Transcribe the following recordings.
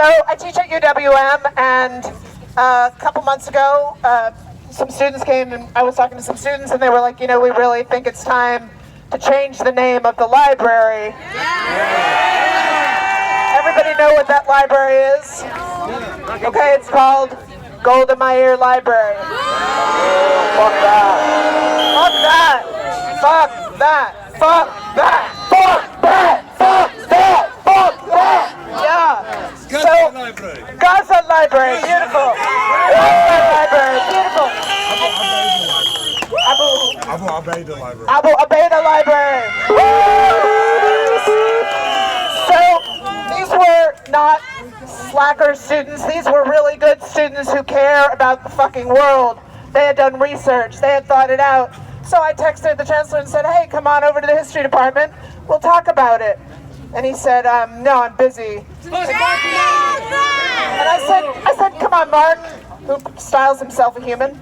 I teach at UWM, and a couple months ago, some students came, and I was talking to some students, and they were like, we really think it's time to change the name of the library. Everybody know what that library is? Okay, it's called Golda Meir Library. Fuck that. Fuck that. Fuck that. Fuck that. Fuck that. Fuck that. Fuck that. Yeah. So, Gaza Library, beautiful. Gaza Library, beautiful. Abu Abeida Library. Abu Abeida Library. So, these were not slacker students. These were really good students who care about the fucking world. They had done research. They had thought it out. So I texted the chancellor and said, hey, come on over to the history department. We'll talk about it. And he said, no, I'm busy. And I said, come on, Mark, who styles himself a human.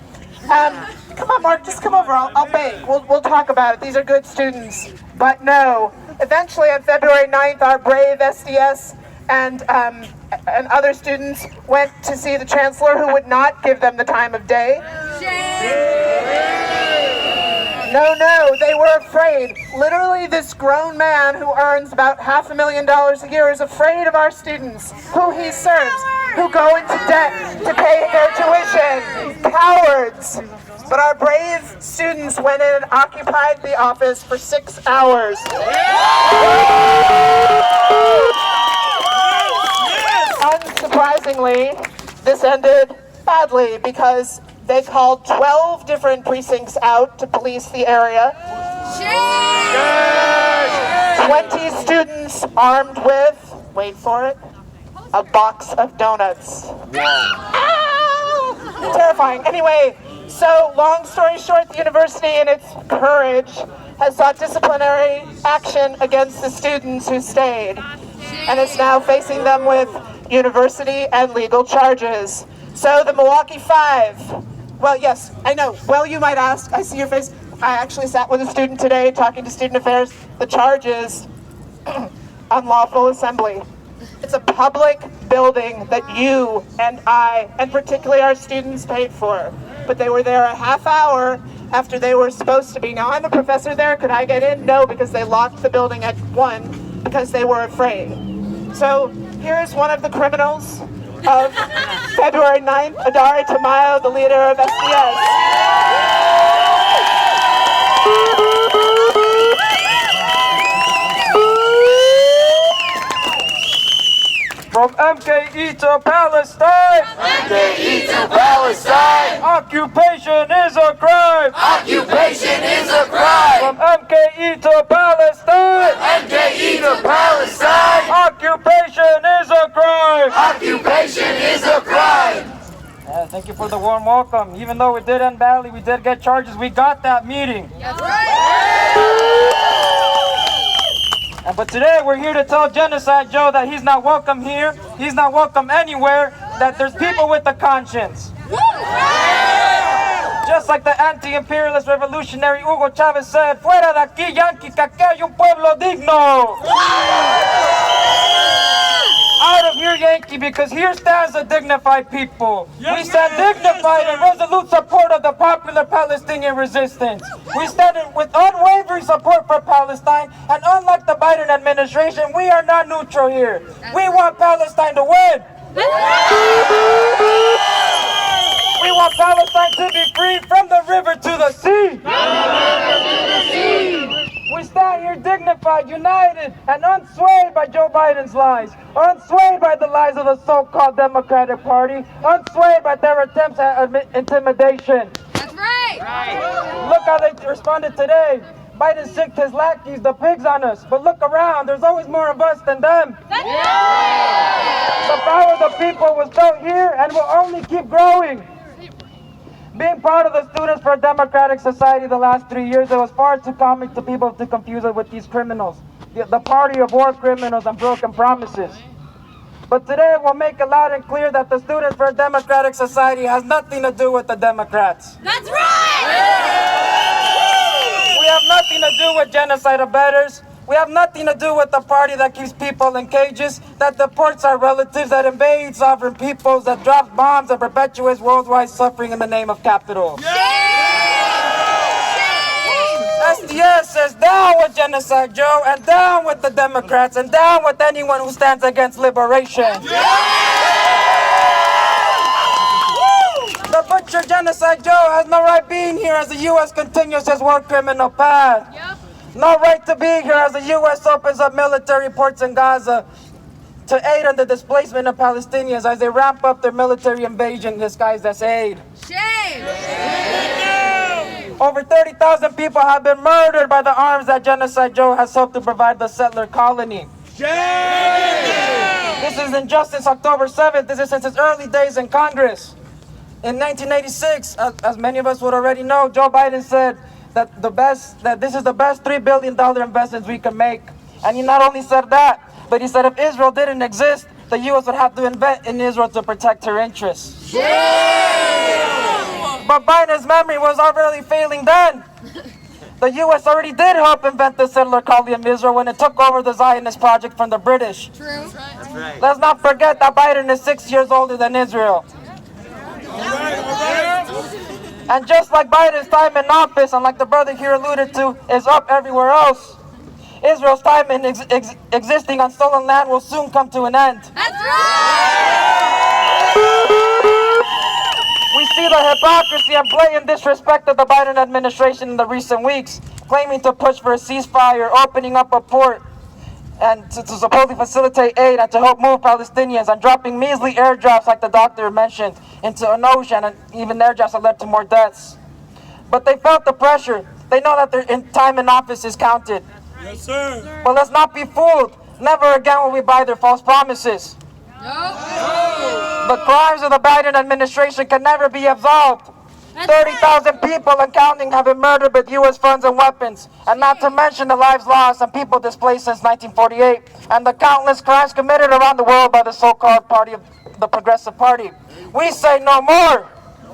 Come on, Mark, just come over. I'll bake. We'll talk about it. These are good students. But no. Eventually, on February 9th, our brave SDS and other students went to see the chancellor, who would not give them the time of day. No, they were afraid. Literally, this grown man who earns about $500,000 a year is afraid of our students, who he serves, who go into debt to pay their tuition. Cowards. But our brave students went in and occupied the office for 6 hours. Unsurprisingly, this ended badly because they called 12 different precincts out to police the area. 20 students armed with, wait for it, a box of donuts. Terrifying. Anyway, so long story short, the university in its courage has sought disciplinary action against the students who stayed, and is now facing them with university and legal charges. So the Milwaukee 5, well, yes, I know. Well, you might ask, I see your face. I actually sat with a student today talking to student affairs. The charge is unlawful assembly. It's a public building that you and I, and particularly our students, paid for. But they were there a half hour after they were supposed to be. Now, I'm a professor there. Could I get in? No, because they locked the building at 1 because they were afraid. So here's one of the criminals of February 9th, Adari Tamayo, the leader of SDS. From MKE to Palestine! MKE to Palestine! Occupation is a crime! Occupation is a crime! From MKE to Palestine! MKE to Palestine! Occupation is a crime! Occupation is a crime! Thank you for the warm welcome. Even though it did end badly, we did get charges. We got that meeting. That's right! But today we're here to tell Genocide Joe that he's not welcome here, he's not welcome anywhere, that there's people with a conscience. Just like the anti-imperialist revolutionary Hugo Chavez said, fuera de aquí, Yankee, que aquí hay un pueblo digno. Out of here, Yankee, because here stands a dignified people. We stand dignified in resolute support of the popular Palestinian resistance. We stand with unwavering support for Palestine, and unlike the Biden administration, we are not neutral here. We want Palestine to win. We want Palestine to be free from the river to the sea. We stand here dignified, united, and unswayed by Joe Biden's lies, unswayed by the lies of the so-called Democratic Party, unswayed by their attempts at intimidation. That's right! Look how they responded today. Biden sicked his lackeys, the pigs, on us. But look around, there's always more of us than them. That's right! The power of the people was built here and will only keep growing. Being part of the Students for a Democratic Society the last 3 years, it was far too common to people to confuse it with these criminals, the party of war criminals and broken promises. But today we'll make it loud and clear that the Students for a Democratic Society has nothing to do with the Democrats. That's right! We have nothing to do with genocide abettors. We have nothing to do with the party that keeps people in cages, that deports our relatives, that invades sovereign peoples, that drops bombs and perpetuates worldwide suffering in the name of capital. SDS says down with Genocide Joe, and down with the Democrats, and down with anyone who stands against liberation. The butcher Genocide Joe has no right being here as the U.S. continues his war criminal path. No right to be here as the U.S. opens up military ports in Gaza to aid in the displacement of Palestinians as they ramp up their military invasion disguised as aid. Shame! Over 30,000 people have been murdered by the arms that Genocide Joe has helped to provide the settler colony. This is injustice October 7th. This is since its early days in Congress. In 1986, as many of us would already know, Joe Biden said that this is the best $3 billion investments we can make. And he not only said that, but he said if Israel didn't exist, the U.S. would have to invest in Israel to protect her interests. But Biden's memory was already failing then. The U.S. already did help invent the settler colony in Israel when it took over the Zionist project from the British. True. That's right. Let's not forget that Biden is 6 years older than Israel. And just like Biden's time in office, and like the brother here alluded to, is up everywhere else, Israel's time in existing on stolen land will soon come to an end. That's right! We see the hypocrisy and blatant disrespect of the Biden administration in the recent weeks, claiming to push for a ceasefire, opening up a port, and to supposedly facilitate aid and to help move Palestinians, and dropping measly airdrops like the doctor mentioned into an ocean, and even airdrops that led to more deaths. But they felt the pressure. They know that their time in office is counted. Yes, sir. But let's not be fooled. Never again will we buy their false promises. No. The crimes of the Biden administration can never be absolved. 30,000 people and counting have been murdered with U.S. funds and weapons, and not to mention the lives lost and people displaced since 1948, and the countless crimes committed around the world by the so-called party of the Progressive Party. We say no more.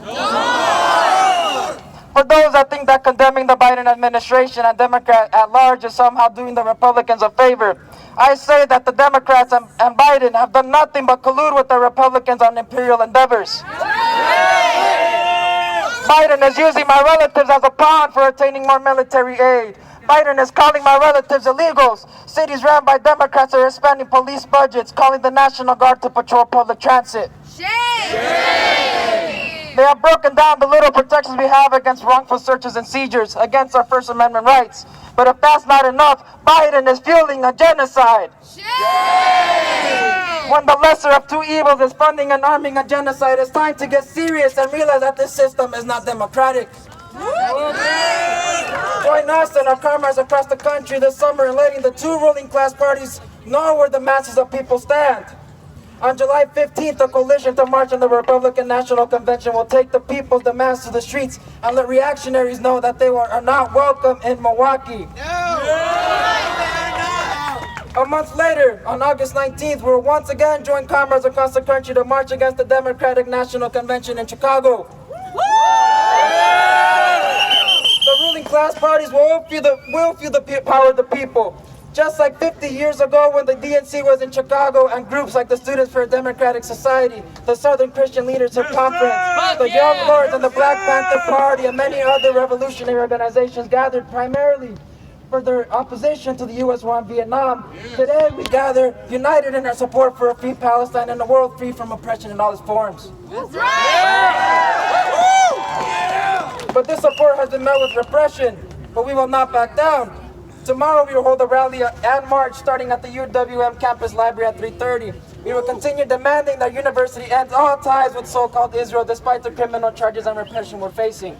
No more. For those that think that condemning the Biden administration and Democrats at large is somehow doing the Republicans a favor, I say that the Democrats and Biden have done nothing but collude with the Republicans on imperial endeavors. Biden is using my relatives as a pawn for attaining more military aid. Biden is calling my relatives illegals. Cities ran by Democrats are expanding police budgets, calling the National Guard to patrol public transit. They have broken down the little protections we have against wrongful searches and seizures, against our First Amendment rights. But if that's not enough, Biden is fueling a genocide. When the lesser of two evils is funding and arming a genocide, it's time to get serious and realize that this system is not democratic. Join us and our comrades across the country this summer in letting the two ruling class parties know where the masses of people stand. On July 15th, a coalition to march on the Republican National Convention will take the people's demands to the streets and let reactionaries know that they are not welcome in Milwaukee. A month later, on August 19th, we'll once again join comrades across the country to march against the Democratic National Convention in Chicago. The ruling class parties will feel the power of the people. Just like 50 years ago when the DNC was in Chicago and groups like the Students for a Democratic Society, the Southern Christian Leadership Conference, the Young Lords and the Black Panther Party and many other revolutionary organizations gathered primarily for their opposition to the U.S. war in Vietnam. Today we gather united in our support for a free Palestine and a world free from oppression in all its forms. But this support has been met with repression, but we will not back down. Tomorrow we will hold a rally and march starting at the UWM campus library at 3:30. We will continue demanding that university ends all ties with so-called Israel despite the criminal charges and repression we're facing.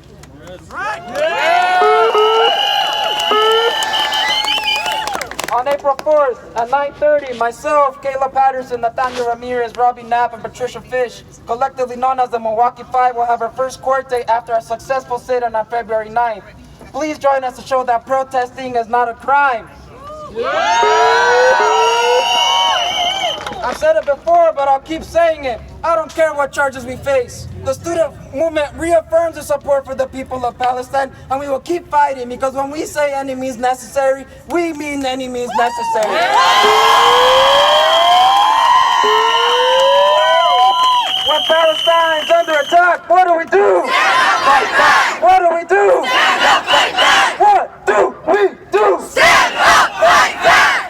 On April 4th at 9:30, myself, Kayla Patterson, Nathaniel Ramirez, Robbie Knapp, and Patricia Fish, collectively known as the Milwaukee Five, will have our first court date after a successful sit-in on February 9th. Please join us to show that protesting is not a crime. I've said it before, but I'll keep saying it. I don't care what charges we face. The student movement reaffirms its support for the people of Palestine, and we will keep fighting, because when we say any means necessary, we mean any means necessary. When Palestine's under attack, what do we do? Fight back! What do we do? Stand up, fight back! What do we do? Stand up, fight back!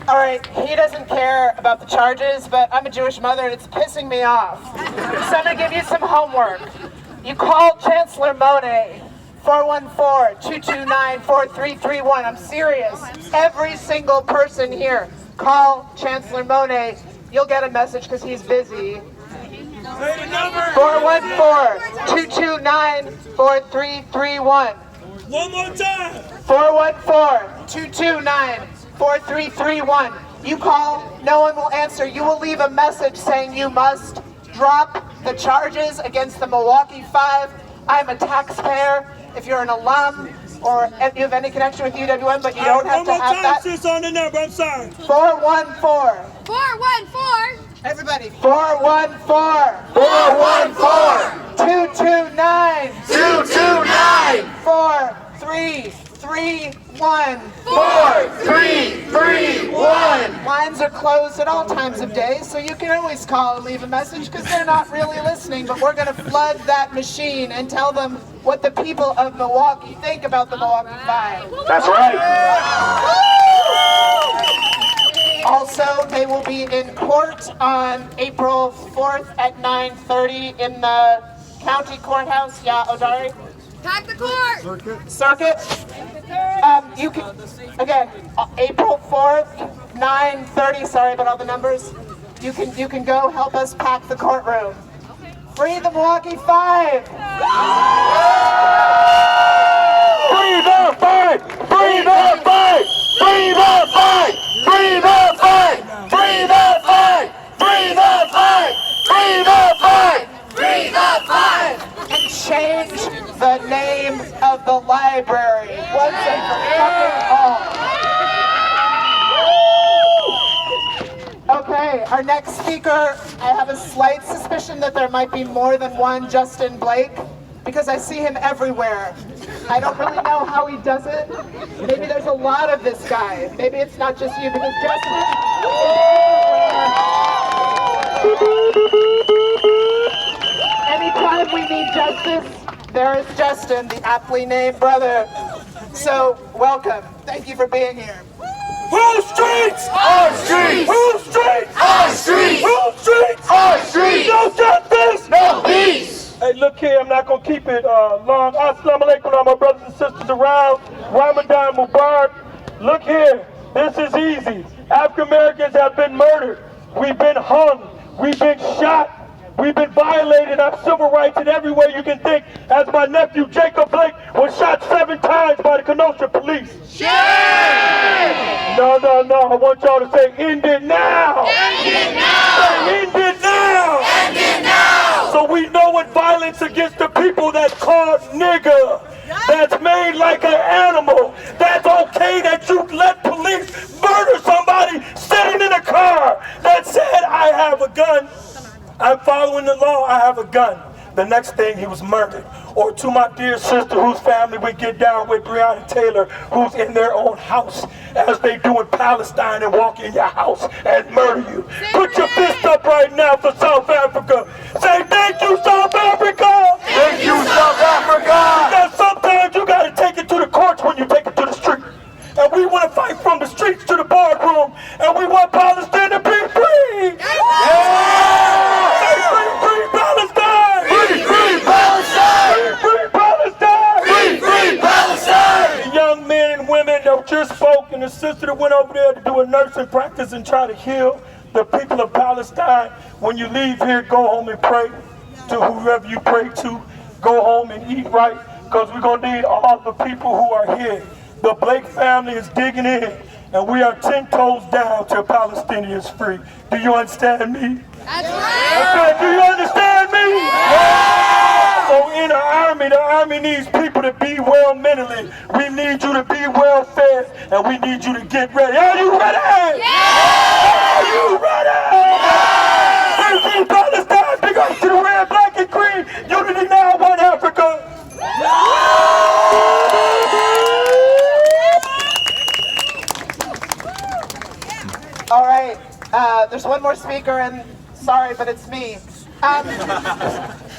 All right, he doesn't care about the charges, but I'm a Jewish mother and it's pissing me off. So I'm gonna give you some homework. You call Chancellor Monet, 414-229-4331. I'm serious. Every single person here, call Chancellor Monet. You'll get a message because he's busy. 414-229-4331. One more time. 414-229-4331. You call, no one will answer. You will leave a message saying you must drop the charges against the Milwaukee 5. I'm a taxpayer. If you're an alum or if you have any connection with UWM, but you don't have to have that. Sis, on the number, I'm sorry. 414. 414. Everybody. 414-229-4331. 4331. Lines are closed at all times of day, so you can always call and leave a message because they're not really listening, but we're going to flood that machine and tell them what the people of Milwaukee think about the Milwaukee 5. That's right. Also, they will be in court on April 4th at 9:30 in the county courthouse. Yeah, Odari? Pack the court. Circuit. You can, again, April 4th, 9:30, sorry about all the numbers. You can go help us pack the courtroom. Free the Milwaukee 5! Free the fight! Free the fight! Free the fight! Free the fight! Free the fight! Free the fight! Free the fight! Free the fight. And change the name of the library once and for fucking all. Okay, our next speaker, I have a slight suspicion that there might be more than one Justin Blake, because I see him everywhere. I don't really know how he does it. Maybe there's a lot of this guy. Maybe it's not just you, because Justin is everywhere. Anytime we need justice, there is Justin, the aptly named brother. So, welcome. Thank you for being here. Whose streets? Our streets! Whose streets? Our streets! Whose streets? Our streets! No justice! No peace! Hey, look here, I'm not going to keep it long. Assalamu alaikum, all my brothers and sisters around. Ramadan Mubarak. Look here, this is easy. African Americans have been murdered. We've been hung. We've been shot. We've been violating our civil rights in every way you can think, as my nephew Jacob Blake was shot 7 times by the Kenosha police. Shame! No, I want y'all to say, end it now! End it now! Say, end it now! End it now! So we know what violence against the people that's called nigger, that's made like an animal, that's okay that you let police murder somebody sitting in a car that said, I have a gun. I'm following the law, I have a gun. The next thing, he was murdered. Or to my dear sister whose family we get down with, Breonna Taylor, who's in their own house as they do in Palestine and walk in your house and murder you. Put your fist up right now for South Africa. Say thank you, South Africa! Thank you, South Africa! Because sometimes you gotta take it to the courts when you take it to the street. And we want to fight from the streets to the boardroom, and we want Palestine to be free! Yeah! That just spoke, and the sister that went over there to do a nursing practice and try to heal the people of Palestine. When you leave here, go home and pray to whoever you pray to. Go home and eat right, because we're going to need all the people who are here. The Blake family is digging in, and we are 10 toes down till Palestinians free. Do you understand me? That's right! Okay, do you understand me? Yeah! So in the army, The Army needs people to be well mentally. We need you to be well fed, and we need you to get ready. Are you ready? Yeah! Are you ready? Yeah! Free Palestine, big up to the red, black, and green. Unity now, one Africa. All right, there's one more speaker, and sorry, but it's me.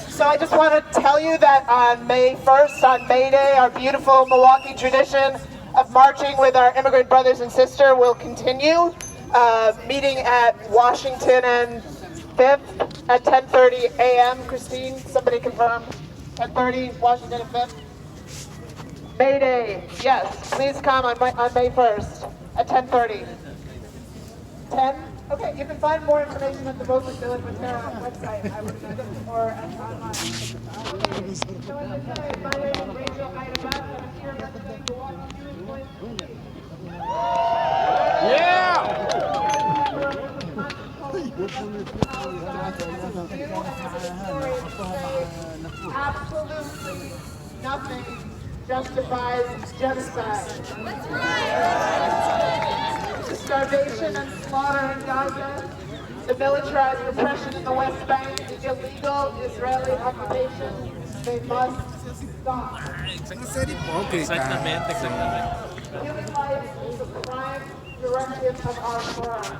So I just want to tell you that on May 1st, on May Day, our beautiful Milwaukee tradition of marching with our immigrant brothers and sisters will continue. Meeting at Washington and 5th at 10:30 a.m. Christine, somebody confirm. 10:30, Washington and 5th. May Day, yes, please come on May 1st at 10:30. 10? Okay, you can find more information at the Milwaukee Village website, I would imagine, or online. Okay, so as I said, my name is Rachel Ida, and I'm here representing Milwaukee. Absolutely nothing justifies genocide. That's right. The starvation and slaughter in Gaza, the militarized repression in the West Bank, the illegal Israeli occupation, they must stop. Exactamente. Human life is the prime directive of our forum.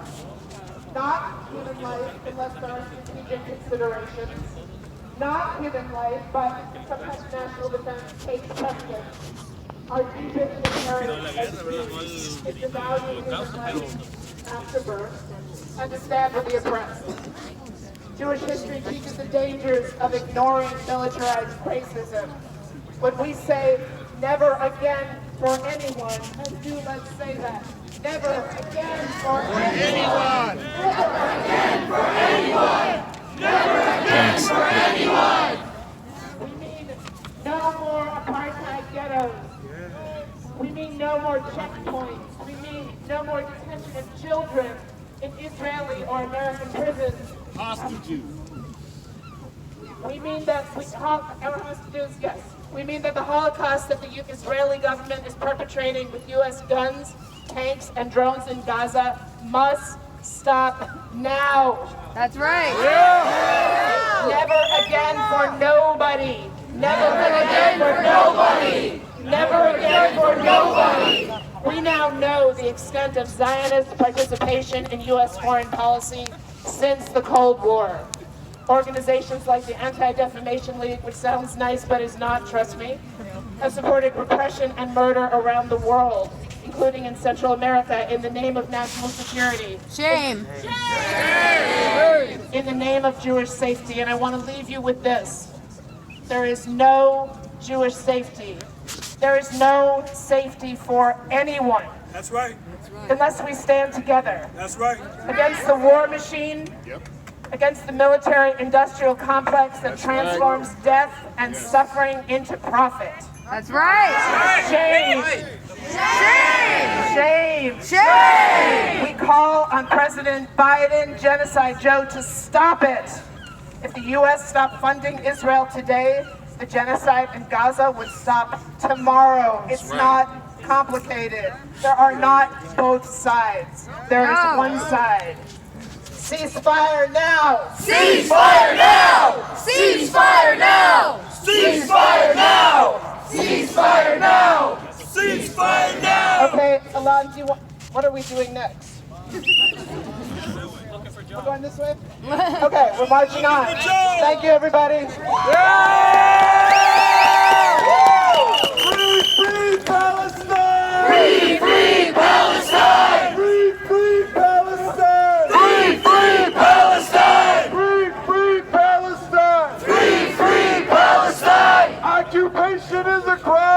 Not human life unless there are strategic considerations. Not human life, but sometimes national defense takes precedence. Our deepest inherent is the value of human life after birth and to stand with the oppressed. Jewish history teaches the dangers of ignoring militarized racism. When we say never again for anyone, and do let's say that. Never again for anyone. Never again for anyone. Never again for anyone. We mean no more apartheid ghettos. We mean no more checkpoints. We mean no more detention of children in Israeli or American prisons. Hostages. We mean that our hostages, yes. We mean that the Holocaust that the Israeli government is perpetrating with U.S. guns, tanks, and drones in Gaza must stop now. That's right. Never again for nobody. Never again for nobody. Never again for nobody. We now know the extent of Zionist participation in U.S. foreign policy since the Cold War. Organizations like the Anti-Defamation League, which sounds nice but is not, trust me, have supported repression and murder around the world, including in Central America, in the name of national security. Shame. In the name of Jewish safety. And I want to leave you with this. There is no Jewish safety. There is no safety for anyone. That's right. Unless we stand together. That's right. Against the war machine. Against the military-industrial complex that transforms death and suffering into profit. That's right. Shame. Shame. Shame. Shame. We call on President Biden, Genocide Joe, to stop it. If the U.S. stopped funding Israel today, the genocide in Gaza would stop tomorrow. It's not complicated. There are not both sides. There is one side. Ceasefire now! Ceasefire now! Ceasefire now! Ceasefire now! Ceasefire now! Ceasefire now! Okay, Alon, what are we doing next? We're going this way? Okay, we're marching on. Thank you, everybody. Free, free Palestine! Free, free Palestine! Free, free Palestine! Free, free Palestine! Free, free Palestine! Free, free Palestine! Occupation is a crime!